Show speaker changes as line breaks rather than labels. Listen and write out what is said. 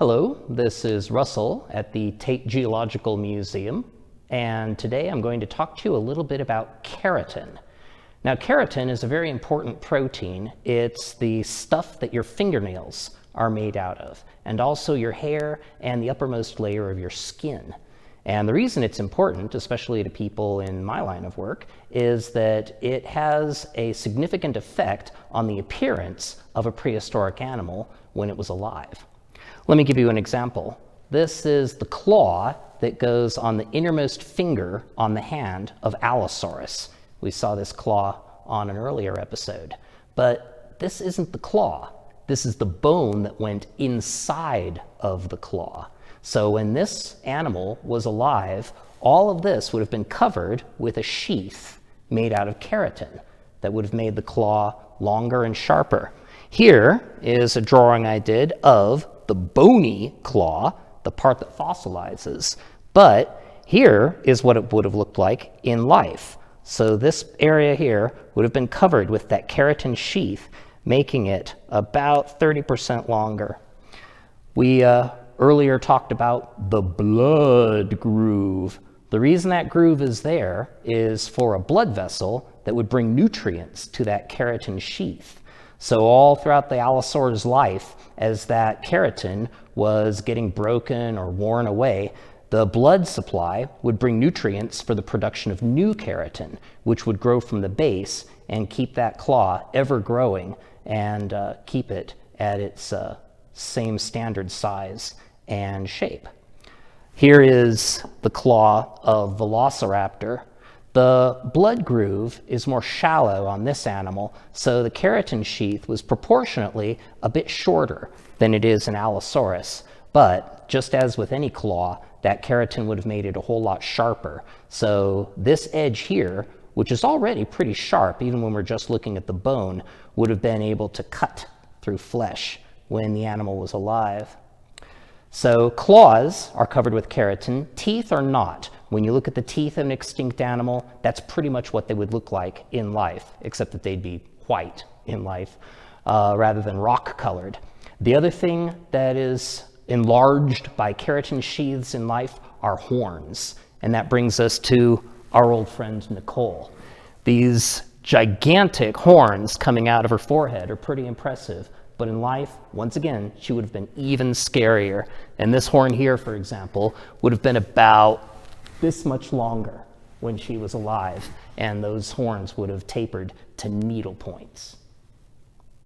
Hello, this is Russell at the Tate Geological Museum, and today I'm going to talk to you a little bit about keratin. Now, keratin is a very important protein. It's the stuff that your fingernails are made out of, and also your hair and the uppermost layer of your skin. And the reason it's important, especially to people in my line of work, is that it has a significant effect on the appearance of a prehistoric animal when it was alive. Let me give you an example. This is the claw that goes on the innermost finger on the hand of Allosaurus. We saw this claw on an earlier episode. But this isn't the claw. This is the bone that went inside of the claw. So when this animal was alive, all of this would have been covered with a sheath made out of keratin that would have made the claw longer and sharper. Here is a drawing I did of the bony claw, the part that fossilizes. But here is what it would have looked like in life. So this area here would have been covered with that keratin sheath, making it about 30% longer. We earlier talked about the blood groove. The reason that groove is there is for a blood vessel that would bring nutrients to that keratin sheath. So all throughout the Allosaur's life, as that keratin was getting broken or worn away, the blood supply would bring nutrients for the production of new keratin, which would grow from the base and keep that claw ever growing and keep it at its same standard size and shape. Here is the claw of Velociraptor. The blood groove is more shallow on this animal, so the keratin sheath was proportionately a bit shorter than it is in Allosaurus. But just as with any claw, that keratin would have made it a whole lot sharper. So this edge here, which is already pretty sharp, even when we're just looking at the bone, would have been able to cut through flesh when the animal was alive. So claws are covered with keratin, teeth are not. When you look at the teeth of an extinct animal, that's pretty much what they would look like in life, except that they'd be white in life rather than rock-colored. The other thing that is enlarged by keratin sheaths in life are horns. And that brings us to our old friend Nicole. These gigantic horns coming out of her forehead are pretty impressive. But in life, once again, she would have been even scarier. And this horn here, for example, would have been about this much longer when she was alive, and those horns would have tapered to needle points.